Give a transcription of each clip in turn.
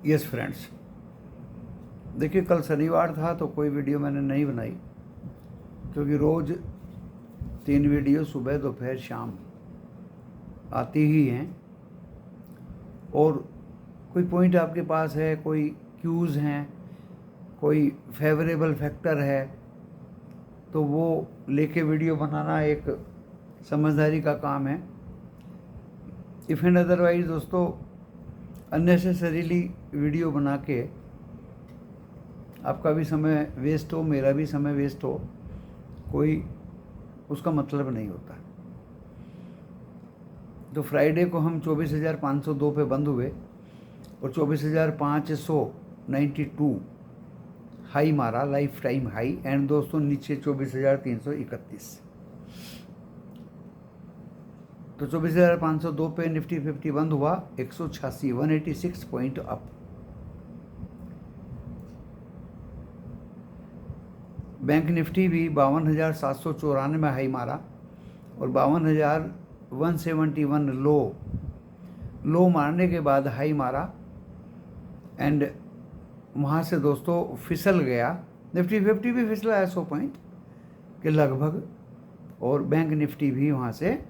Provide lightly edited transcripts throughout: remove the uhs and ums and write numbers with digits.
Yes friends, देखिए कल शनिवार था तो कोई वीडियो मैंने नहीं बनाई, क्योंकि रोज़ 3 वीडियो सुबह दोपहर शाम आती ही हैं। और कोई पॉइंट आपके पास है, कोई क्यूज़ हैं, कोई फेवरेबल फैक्टर है, तो वो लेके वीडियो बनाना एक समझदारी का काम है। इफ़ एंड अदरवाइज दोस्तों, अननेसेसरीली वीडियो बना के आपका भी समय वेस्ट हो, मेरा भी समय वेस्ट हो, कोई उसका मतलब नहीं होता। तो फ्राइडे को हम 24,502 पे बंद हुए और 24,592 हाई मारा, लाइफ टाइम हाई। एंड दोस्तों नीचे 24,331। तो 24,502 पे निफ्टी 50 बंद हुआ, 186 186 पॉइंट अप। बैंक निफ्टी भी 52,794 हाई मारा और 52,171 लो मारने के बाद हाई मारा। एंड वहाँ से दोस्तों फिसल गया, निफ्टी 50 भी फिसला है 100 पॉइंट के लगभग, और बैंक निफ्टी भी वहाँ से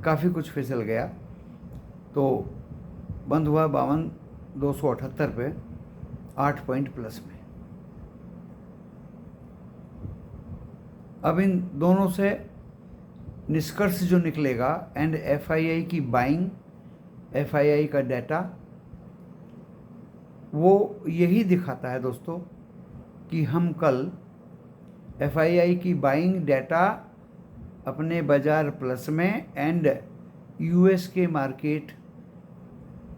काफ़ी कुछ फिसल गया। तो बंद हुआ 52,278 पे, 8 पॉइंट प्लस में। अब इन दोनों से निष्कर्ष जो निकलेगा, एंड एफआईआई की बाइंग, एफआईआई का डाटा वो यही दिखाता है दोस्तों कि हम कल एफआईआई की बाइंग डाटा अपने बाजार प्लस में, एंड यूएस के मार्केट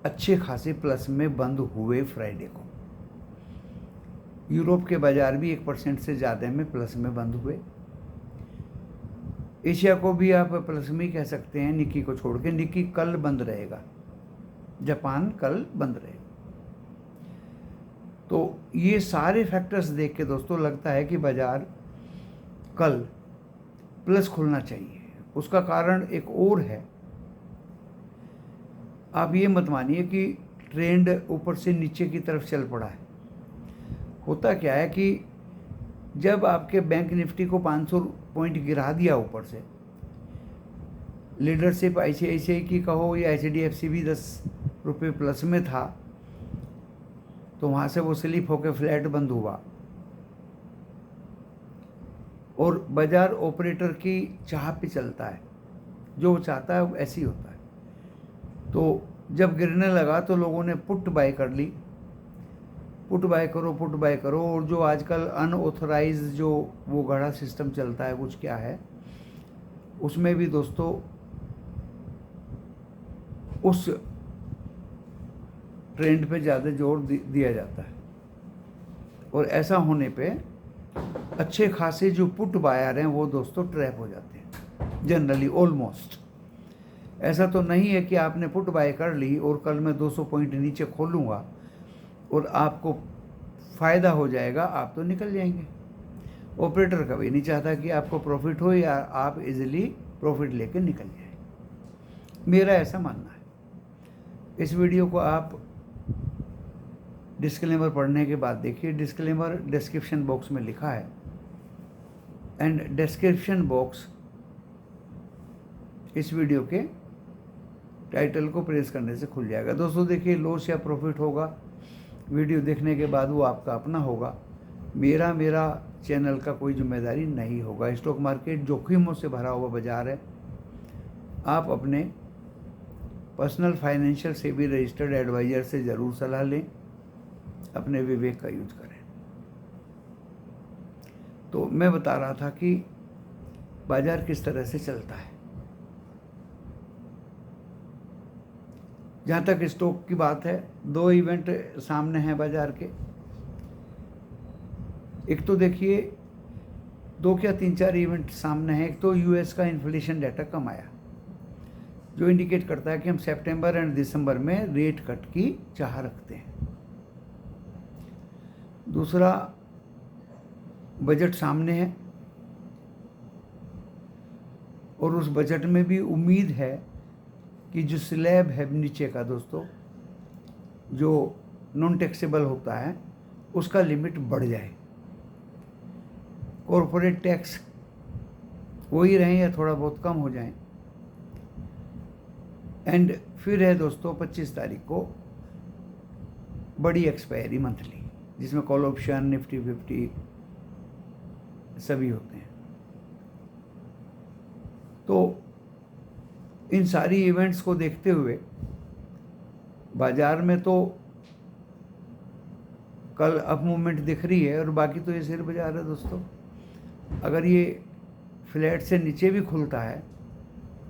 अच्छे खासे प्लस में बंद हुए फ्राइडे को। यूरोप के बाजार भी 1% से ज़्यादा में प्लस में बंद हुए। एशिया को भी आप प्लस में ही कह सकते हैं, निक्की को छोड़ के। निक्की कल बंद रहेगा, जापान कल बंद रहेगा। तो ये सारे फैक्टर्स देख के दोस्तों लगता है कि बाजार कल प्लस खुलना चाहिए। उसका कारण एक और है, आप ये मत मानिए कि ट्रेंड ऊपर से नीचे की तरफ चल पड़ा है। होता क्या है कि जब आपके बैंक निफ्टी को 500 पॉइंट गिरा दिया ऊपर से, लीडरशिप आईसीआईसीआई की कहो या एचडीएफसी भी 10 रुपये प्लस में था, तो वहाँ से वो स्लिप होकर फ्लैट बंद हुआ। और बाजार ऑपरेटर की चाह पे चलता है, जो वो चाहता है वो ऐसे ही होता है। तो जब गिरने लगा तो लोगों ने पुट बाय कर ली, पुट बाय करो पुट बाय करो। और जो आजकल अनऑथराइज जो वो गड़ा सिस्टम चलता है, कुछ क्या है, उसमें भी दोस्तों उस ट्रेंड पे ज़्यादा जोर दिया जाता है। और ऐसा होने पे अच्छे खासे जो पुट बायर हैं वो दोस्तों ट्रैप हो जाते हैं जनरली, ऑलमोस्ट। ऐसा तो नहीं है कि आपने पुट बाय कर ली और कल मैं 200 पॉइंट नीचे खोलूँगा और आपको फ़ायदा हो जाएगा, आप तो निकल जाएंगे। ऑपरेटर कभी नहीं चाहता कि आपको प्रॉफिट हो या आप इजीली प्रॉफिट लेके निकल जाए। मेरा ऐसा मानना है। इस वीडियो को आप डिस्क्लेमर पढ़ने के बाद देखिए। डिस्क्लेमर डिस्क्रिप्शन बॉक्स में लिखा है, एंड डिस्क्रिप्शन बॉक्स इस वीडियो के टाइटल को प्रेस करने से खुल जाएगा। दोस्तों देखिए, लॉस या प्रॉफिट होगा वीडियो देखने के बाद, वो आपका अपना होगा। मेरा चैनल का कोई जिम्मेदारी नहीं होगा। स्टॉक मार्केट जोखिमों से भरा हुआ बाजार है। आप अपने personal financial SEBI registered adviser से ज़रूर सलाह लें, अपने विवेक का यूज करें। तो मैं बता रहा था कि बाजार किस तरह से चलता है। जहाँ तक स्टॉक की बात है, 2 इवेंट सामने हैं बाजार के। एक तो देखिए, 2 क्या 3-4 इवेंट सामने हैं। एक तो यूएस का इन्फ्लेशन डाटा कम आया, जो इंडिकेट करता है कि हम सितंबर एंड दिसंबर में रेट कट की चाह रखते हैं। दूसरा, बजट सामने है और उस बजट में भी उम्मीद है कि जो स्लैब है नीचे का दोस्तों, जो नॉन टैक्सेबल होता है उसका लिमिट बढ़ जाए, कॉरपोरेट टैक्स वही रहें या थोड़ा बहुत कम हो जाए। एंड फिर है दोस्तों 25 तारीख को बड़ी एक्सपायरी मंथली, जिसमें कॉल ऑप्शन, निफ्टी 50 सभी होते हैं। तो इन सारी इवेंट्स को देखते हुए बाजार में तो कल अप मूवमेंट दिख रही है और बाकी तो ये शेयर बाजार है दोस्तों। अगर ये फ्लैट से नीचे भी खुलता है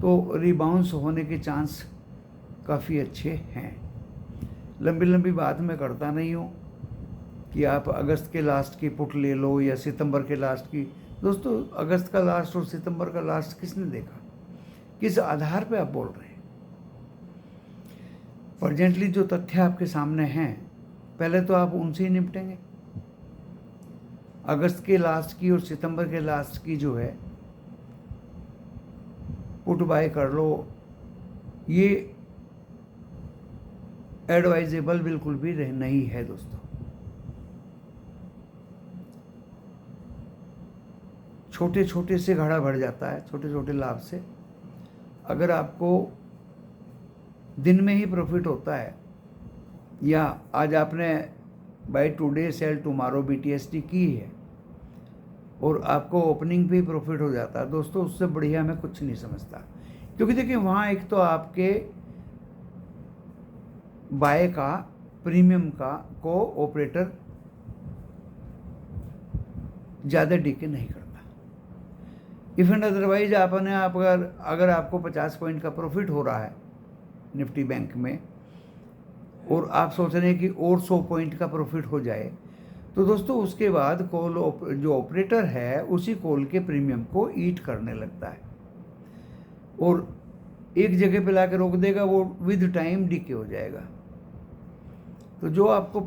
तो रिबाउंस होने के चांस काफ़ी अच्छे हैं। लंबी लंबी बात मैं करता नहीं हूँ कि आप अगस्त के लास्ट की पुट ले लो या सितंबर के लास्ट की। दोस्तों अगस्त का लास्ट और सितंबर का लास्ट किसने देखा? किस आधार पे आप बोल रहे हैं? प्रेजेंटली जो तथ्य आपके सामने हैं, पहले तो आप उनसे ही निपटेंगे। अगस्त के लास्ट की और सितंबर के लास्ट की जो है पुट बाय कर लो, ये एडवाइजेबल बिल्कुल भी नहीं है दोस्तों। छोटे छोटे से घड़ा भर जाता है, छोटे छोटे लाभ से। अगर आपको दिन में ही प्रॉफिट होता है या आज आपने buy today sell tomorrow BTST की है और आपको ओपनिंग पे ही प्रॉफिट हो जाता है दोस्तों, उससे बढ़िया मैं कुछ नहीं समझता। क्योंकि देखिए वहाँ एक तो आपके बाय का प्रीमियम का को ऑपरेटर ज़्यादा डीके नहीं करता। इफ एंड अदरवाइज आपने अगर आपको 50 पॉइंट का प्रॉफिट हो रहा है निफ्टी बैंक में और आप सोच रहे हैं कि और 100 पॉइंट का प्रॉफिट हो जाए, तो दोस्तों उसके बाद कॉल जो ऑपरेटर है उसी कॉल के प्रीमियम को ईट करने लगता है और एक जगह पे लाकर रोक देगा, वो विद टाइम डीके हो जाएगा। तो जो आपको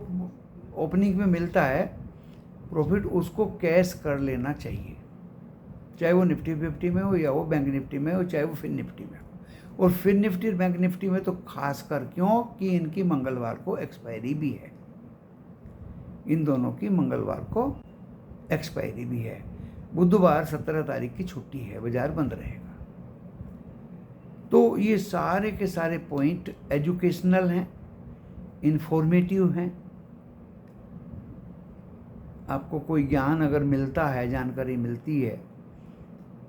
ओपनिंग में मिलता है प्रॉफिट, उसको कैश कर लेना चाहिए, चाहे वो निफ्टी 50 में हो या वो बैंक निफ्टी में हो, चाहे वो फिन निफ्टी में हो। और फिन निफ्टी और बैंक निफ्टी में तो खासकर, क्योंकि इनकी मंगलवार को एक्सपायरी भी है, इन दोनों की मंगलवार को एक्सपायरी भी है। बुधवार 17 तारीख की छुट्टी है, बाजार बंद रहेगा। तो ये सारे के सारे पॉइंट एजुकेशनल हैं, इंफॉर्मेटिव हैं। आपको कोई ज्ञान अगर मिलता है, जानकारी मिलती है,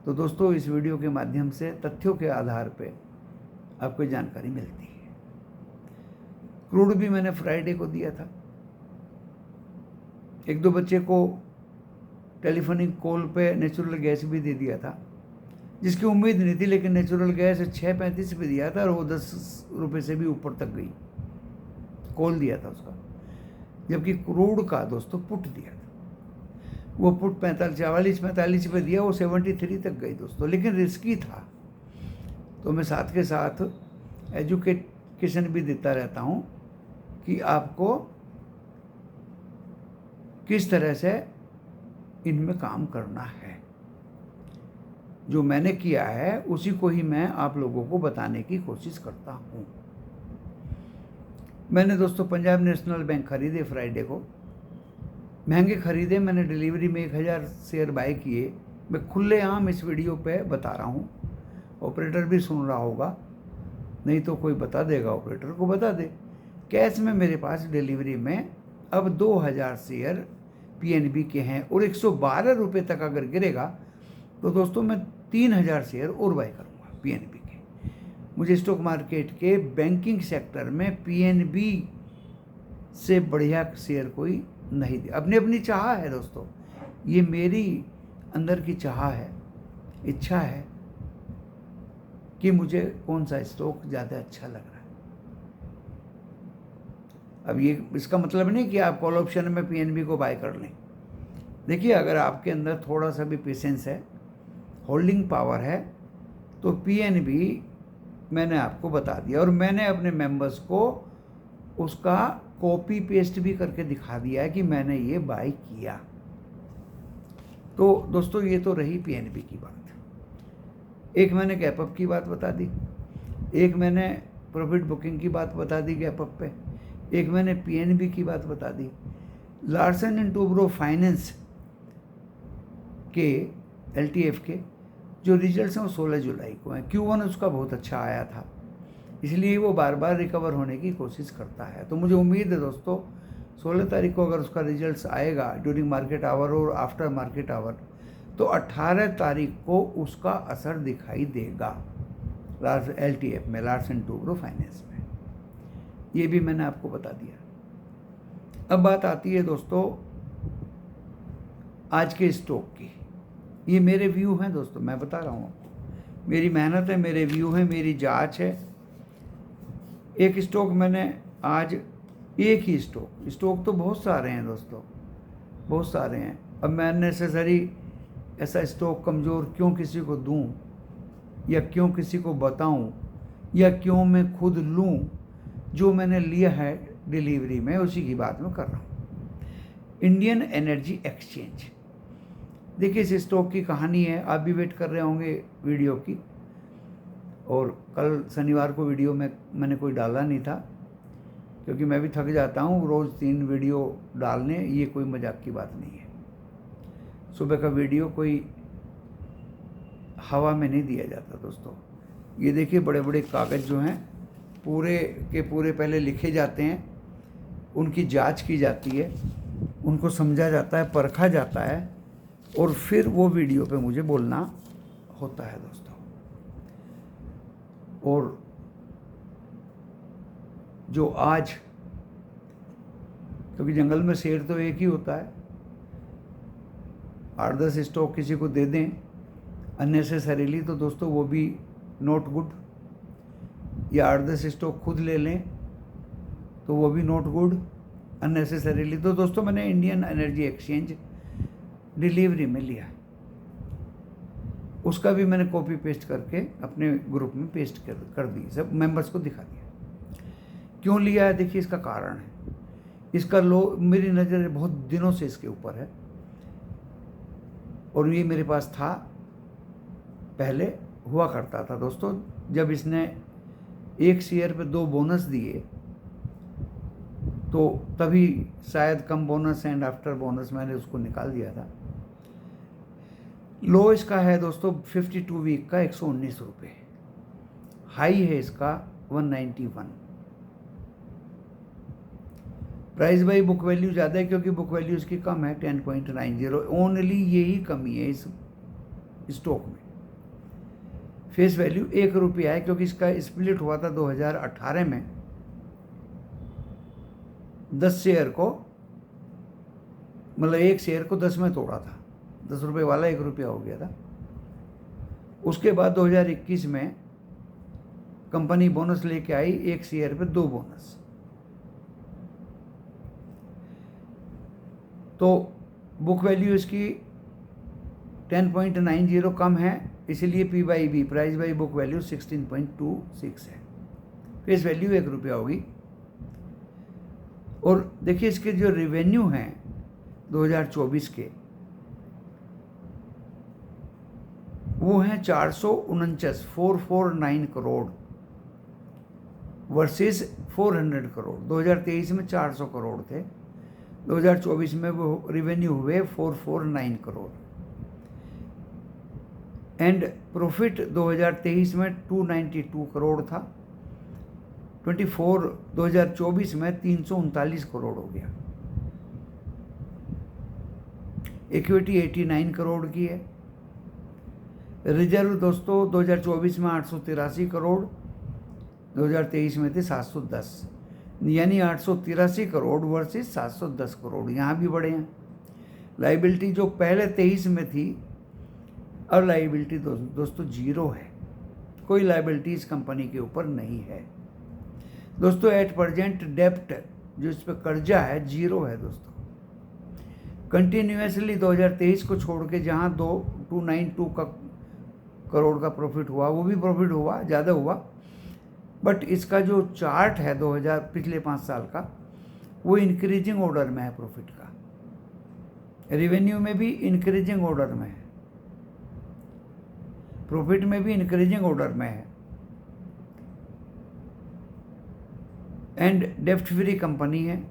तो दोस्तों इस वीडियो के माध्यम से तथ्यों के आधार पे आपको जानकारी मिलती है। क्रूड भी मैंने फ्राइडे को दिया था, एक दो बच्चे को टेलीफोनिक कॉल पे नेचुरल गैस भी दे दिया था, जिसकी उम्मीद नहीं थी, लेकिन नेचुरल गैस 6.35 पे दिया था और वो 10 रुपये से भी ऊपर तक गई, कॉल दिया था उसका। जबकि क्रूड का दोस्तों पुट दिया था, वो पुट 44-45 पे दिया, वो 73 तक गई दोस्तों, लेकिन रिस्की था। तो मैं साथ के साथ एजुकेशन भी देता रहता हूँ कि आपको किस तरह से इनमें काम करना है। जो मैंने किया है उसी को ही मैं आप लोगों को बताने की कोशिश करता हूँ। मैंने दोस्तों पंजाब नेशनल बैंक खरीदे फ्राइडे को, महंगे खरीदे मैंने, डिलीवरी में 1000 शेयर बाय किए। मैं खुलेआम इस वीडियो पे बता रहा हूँ, ऑपरेटर भी सुन रहा होगा, नहीं तो कोई बता देगा, ऑपरेटर को बता दे। कैश में मेरे पास डिलीवरी में अब 2000 शेयर PNB के हैं और 112 रुपये तक अगर गिरेगा तो दोस्तों मैं 3000 शेयर और बाय करूँगा PNB के। मुझे स्टॉक मार्केट के बैंकिंग सेक्टर में PNB से बढ़िया शेयर कोई नहीं दिया। अपनी अपनी चाह है दोस्तों, ये मेरी अंदर की चाह है, इच्छा है कि मुझे कौन सा स्टॉक ज़्यादा अच्छा लग रहा है। अब ये इसका मतलब नहीं कि आप कॉल ऑप्शन में PNB को बाय कर लें। देखिए अगर आपके अंदर थोड़ा सा भी पेशेंस है, होल्डिंग पावर है, तो PNB मैंने आपको बता दिया और मैंने अपने मेंबर्स को उसका कॉपी पेस्ट भी करके दिखा दिया है कि मैंने ये बाय किया। तो दोस्तों ये तो रही PNB की बात। एक मैंने गैप अप की बात बता दी, एक मैंने प्रॉफिट बुकिंग की बात बता दी गैप अप पे, एक मैंने पीएनबी की बात बता दी। लार्सन एंड टूब्रो फाइनेंस के एलटीएफ के जो रिजल्ट्स हैं वो 16 जुलाई को हैं। Q1 उसका बहुत अच्छा आया था, इसलिए वो बार बार रिकवर होने की कोशिश करता है। तो मुझे उम्मीद है दोस्तों 16 तारीख को अगर उसका रिजल्ट्स आएगा ड्यूरिंग मार्केट आवर और आफ्टर मार्केट आवर, तो 18 तारीख को उसका असर दिखाई देगा एलटीएफ में, लार्सन टूब्रो फाइनेंस में। ये भी मैंने आपको बता दिया। अब बात आती है दोस्तों आज के स्टॉक की। ये मेरे व्यू हैं दोस्तों, मैं बता रहा हूँ आपको, मेरी मेहनत है, मेरे व्यू हैं, मेरी जांच है। एक स्टॉक मैंने आज, एक ही स्टॉक तो बहुत सारे हैं दोस्तों, बहुत सारे हैं। अब मैं अननेसेसरी ऐसा स्टॉक कमज़ोर क्यों किसी को दूं, या क्यों किसी को बताऊं, या क्यों मैं खुद लूं। जो मैंने लिया है डिलीवरी में उसी की बात मैं कर रहा हूँ। इंडियन एनर्जी एक्सचेंज, देखिए इस स्टॉक की कहानी है। आप भी वेट कर रहे होंगे वीडियो की, और कल शनिवार को वीडियो में मैंने कोई डाला नहीं था, क्योंकि मैं भी थक जाता हूँ रोज़ 3 वीडियो डालने। ये कोई मजाक की बात नहीं है। सुबह का वीडियो कोई हवा में नहीं दिया जाता दोस्तों। ये देखिए बड़े बड़े कागज़ जो हैं पूरे के पूरे पहले लिखे जाते हैं, उनकी जांच की जाती है, उनको समझा जाता है, परखा जाता है, और फिर वो वीडियो पे मुझे बोलना होता है दोस्तों। और जो आज, क्योंकि जंगल में शेर तो एक ही होता है, 8-10 स्टॉक किसी को दे दें अननेसेसरीली तो दोस्तों वो भी नॉट गुड, या 8-10 स्टॉक खुद ले लें तो वो भी नॉट गुड अननेसेसरीली। तो दोस्तों मैंने इंडियन एनर्जी एक्सचेंज डिलीवरी में लिया, उसका भी मैंने कॉपी पेस्ट करके अपने ग्रुप में पेस्ट कर दी, सब मेंबर्स को दिखा दिया। क्यों लिया है देखिए, इसका कारण है। इसका मेरी नज़र बहुत दिनों से इसके ऊपर है, और ये मेरे पास था, पहले हुआ करता था दोस्तों। जब इसने एक शेयर पे 2 बोनस दिए तो तभी शायद कम बोनस एंड आफ्टर बोनस मैंने उसको निकाल दिया था। लो इसका है दोस्तों 52 वीक का 119 रुपये, हाई है इसका 191। प्राइस बाई बुक वैल्यू ज़्यादा है, क्योंकि बुक वैल्यू इसकी कम है 10.90। ओनली यही कमी है इस स्टॉक में। फेस वैल्यू 1 रुपया है, क्योंकि इसका स्प्लिट हुआ था 2018 में। 10 शेयर को, मतलब एक शेयर को 10 में तोड़ा था, 10 रुपये वाला 1 रुपया हो गया था। उसके बाद 2021 में कंपनी बोनस लेके आई, एक शेयर पे 2 बोनस। तो बुक वैल्यू इसकी 10.90 कम है, इसलिए P by B, price by book value 16.26 है। फेस वैल्यू 1 रुपया होगी। और देखिए इसके जो रेवेन्यू हैं 2024 के, वो हैं 449 करोड़ वर्सेस 400 करोड़। 2023 में 400 करोड़ थे, 2024 में वो रेवेन्यू हुए 449 करोड़। एंड प्रॉफिट 2023 में 292 करोड़ था, 2024 में 339 करोड़ हो गया। इक्विटी 89 करोड़ की है। रिजर्व दोस्तों 2024 में 883 करोड़, 2023 में थे 710, यानी 883 करोड़ वर्सेस 710 करोड़, यहाँ भी बढ़े हैं। लाइबिलिटी जो पहले 23 में थी, अब लाइबिलिटी दोस्तों 0 है। कोई लाइबिलिटी इस कंपनी के ऊपर नहीं है दोस्तों। एट प्रेजेंट डेप्ट जो इस पर कर्जा है 0 है दोस्तों। कंटिन्यूसली 2023 को छोड़ के जहाँ 292 करोड़ का प्रॉफिट हुआ, वो भी प्रॉफिट हुआ, ज़्यादा हुआ, बट इसका जो चार्ट है 2000 पिछले 5 साल का, वो इंक्रीजिंग ऑर्डर में है प्रॉफिट का। रेवेन्यू में भी इंक्रीजिंग ऑर्डर में है, प्रॉफिट में भी इंक्रीजिंग ऑर्डर में है। एंड डेप्ट फ्री कंपनी है।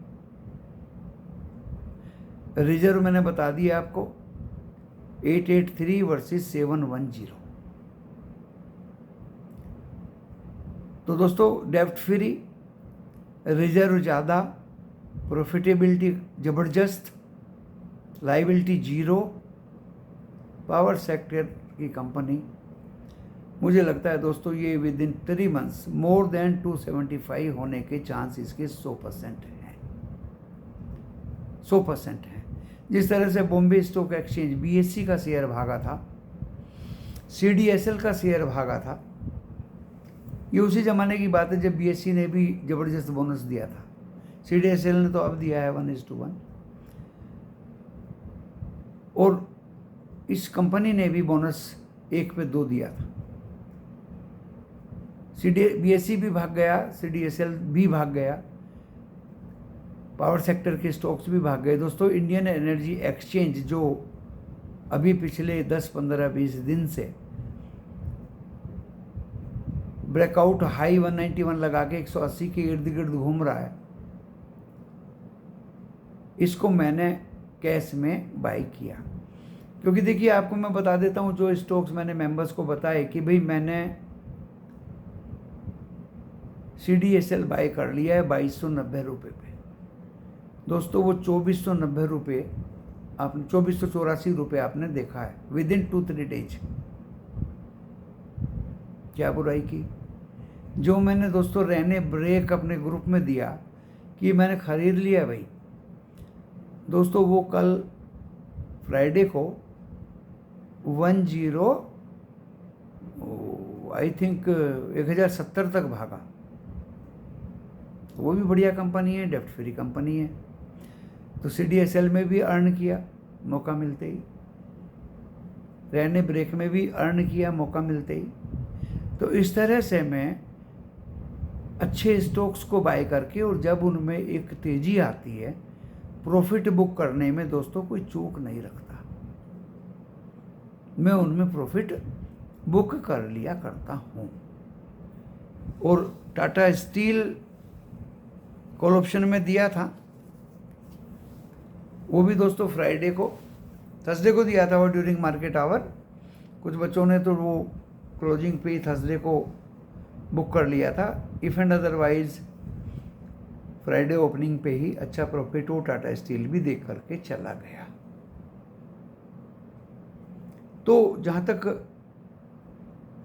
रिजर्व मैंने बता दिया आपको 883 वर्सेस 710। तो दोस्तों डेप्ट फ्री, रिजर्व ज़्यादा, प्रॉफिटेबिलिटी ज़बरदस्त, लाइबिलिटी जीरो, पावर सेक्टर की कंपनी। मुझे लगता है दोस्तों ये with in 3 months more than 275 होने के चांस इसके 100% हैं, 100% हैं। जिस तरह से बॉम्बे स्टॉक एक्सचेंज BSE का शेयर भागा था, CDSL का शेयर भागा था, ये उसी ज़माने की बात है जब BSE ने भी ज़बरदस्त बोनस दिया था। CDSL ने तो अब दिया है 1:1, और इस कंपनी ने भी बोनस 1/2 दिया था। BSE भी भाग गया, CDSL भी भाग गया, पावर सेक्टर के स्टॉक्स भी भाग गए। दोस्तों इंडियन एनर्जी एक्सचेंज जो अभी पिछले 10, 15, 20 दिन से ब्रेकआउट हाई 191 लगा के 180 के इर्द गिर्द घूम रहा है, इसको मैंने कैश में बाई किया। क्योंकि देखिए आपको मैं बता देता हूँ जो स्टॉक्स मैंने मेंबर्स को बताए कि भाई मैंने CDSL बाई कर लिया है 2290 रुपये पे। दोस्तों वो 2490 रुपये आपने 2484 रुपये आपने देखा है विद इन 2-3 डेज। क्या बुराई की? जो मैंने दोस्तों रहने ब्रेक अपने ग्रुप में दिया कि मैंने ख़रीद लिया भाई, दोस्तों वो कल फ्राइडे को 1070 तक भागा। वो भी बढ़िया कंपनी है, डेप्ट फ्री कंपनी है। तो CDSL में भी अर्न किया मौका मिलते ही, रहने ब्रेक में भी अर्न किया मौका मिलते ही। तो इस तरह से मैं अच्छे स्टॉक्स को बाय करके, और जब उनमें एक तेज़ी आती है प्रॉफिट बुक करने में दोस्तों कोई चूक नहीं रखता, मैं उनमें प्रॉफिट बुक कर लिया करता हूँ। और टाटा स्टील कॉल ऑप्शन में दिया था, वो भी दोस्तों फ्राइडे को, थर्सडे को दिया था वो ड्यूरिंग मार्केट आवर। कुछ बच्चों ने तो वो क्लोजिंग पे थर्सडे को बुक कर लिया था। If and otherwise Friday opening पे ही अच्छा प्रॉफिट वो टाटा स्टील भी देख करके चला गया। तो जहाँ तक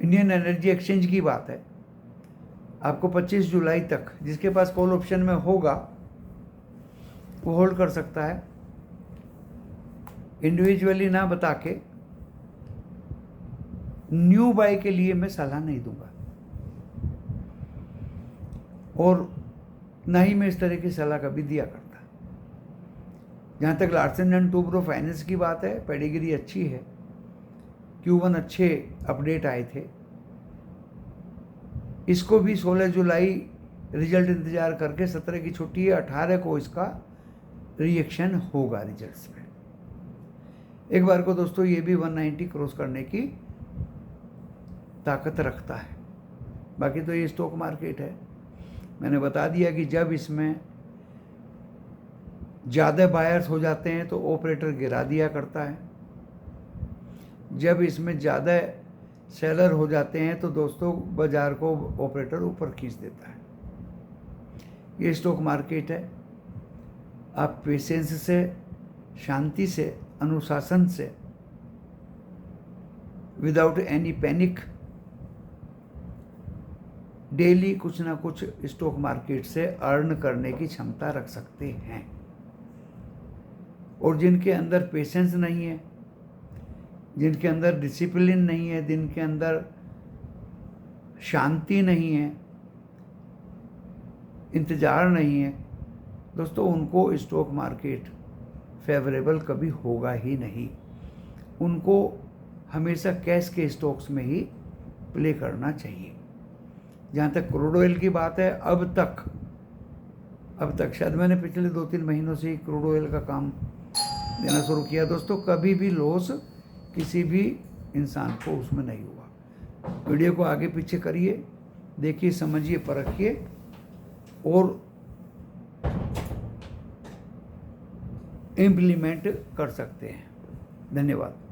इंडियन एनर्जी एक्सचेंज की बात है, आपको 25 जुलाई तक जिसके पास कॉल ऑप्शन में होगा वो होल्ड कर सकता है। इंडिविजुअली ना बता के न्यू बाय के लिए मैं सलाह नहीं दूंगा, और ना ही मैं इस तरह की सलाह कभी दिया करता। जहाँ तक लार्सन एंड टूब्रो फाइनेंस की बात है, पेडिग्री अच्छी है, Q1 अच्छे अपडेट आए थे। इसको भी 16 जुलाई रिजल्ट इंतज़ार करके, 17 की छुट्टी है, 18 को इसका रिएक्शन होगा रिजल्ट्स में। एक बार को दोस्तों ये भी 190 क्रॉस करने की ताकत रखता है। बाकी तो ये स्टॉक मार्केट है, मैंने बता दिया कि जब इसमें ज़्यादा बायर्स हो जाते हैं तो ऑपरेटर गिरा दिया करता है, जब इसमें ज़्यादा सेलर हो जाते हैं तो दोस्तों बाजार को ऑपरेटर ऊपर खींच देता है। ये स्टॉक मार्केट है, आप पेशेंस से, शांति से, अनुशासन से, विदाउट एनी पैनिक डेली कुछ ना कुछ स्टॉक मार्केट से अर्न करने की क्षमता रख सकते हैं। और जिनके अंदर पेशेंस नहीं है, जिनके अंदर डिसिप्लिन नहीं है, जिनके अंदर शांति नहीं है, इंतज़ार नहीं है, दोस्तों उनको स्टॉक मार्केट फेवरेबल कभी होगा ही नहीं। उनको हमेशा कैश के स्टॉक्स में ही प्ले करना चाहिए। जहाँ तक क्रूड ऑयल की बात है, अब तक शायद मैंने पिछले 2-3 महीनों से ही क्रूड ऑयल का काम देना शुरू किया। दोस्तों कभी भी लॉस किसी भी इंसान को उसमें नहीं हुआ। वीडियो को आगे पीछे करिए, देखिए, समझिए, परखिए, और इम्प्लीमेंट कर सकते हैं। धन्यवाद।